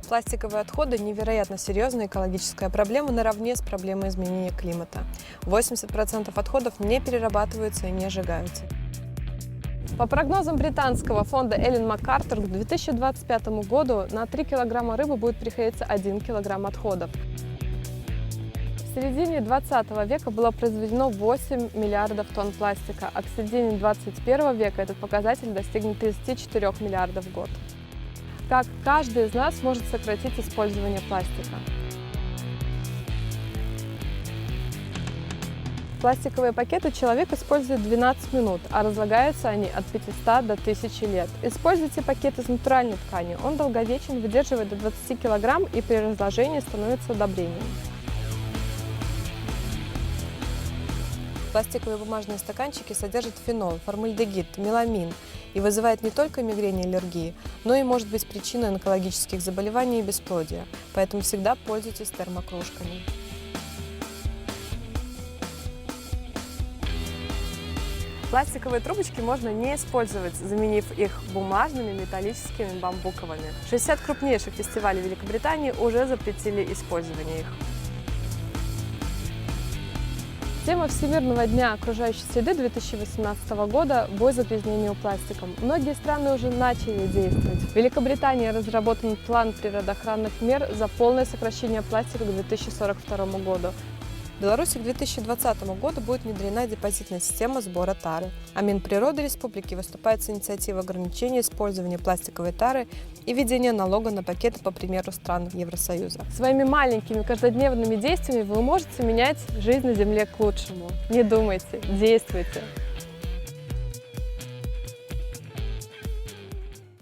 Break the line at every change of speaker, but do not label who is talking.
Пластиковые отходы – невероятно серьезная экологическая проблема наравне с проблемой изменения климата. 80% отходов не перерабатываются и не сжигаются. По прогнозам британского фонда Эллен МакАртур, к 2025 году на 3 килограмма рыбы будет приходиться 1 килограмм отходов. В середине 20 века было произведено 8 миллиардов тонн пластика, а к середине 21 века этот показатель достигнет 34 миллиардов в год. Как каждый из нас может сократить использование пластика? Пластиковые пакеты человек использует 12 минут, а разлагаются они от 500 до 1000 лет. Используйте пакет из натуральной ткани. Он долговечен, выдерживает до 20 кг и при разложении становится удобрением. Пластиковые бумажные стаканчики содержат фенол, формальдегид, меламин и вызывает не только мигрень и аллергии, но и может быть причиной онкологических заболеваний и бесплодия, поэтому всегда пользуйтесь термокружками. Пластиковые трубочки можно не использовать, заменив их бумажными, металлическими, бамбуковыми. 60 крупнейших фестивалей Великобритании уже запретили использование их. Тема Всемирного дня окружающей среды 2018 года – бой с загрязнением пластиком. Многие страны уже начали действовать. В Великобритании разработан план природоохранных мер за полное сокращение пластика к 2042 году. В Беларуси к 2020 году будет внедрена депозитная система сбора тары, а Минприроды Республики выступает с инициативой ограничения использования пластиковой тары и введения налога на пакеты по примеру стран Евросоюза. Своими маленькими каждодневными действиями вы можете менять жизнь на Земле к лучшему. Не думайте, действуйте!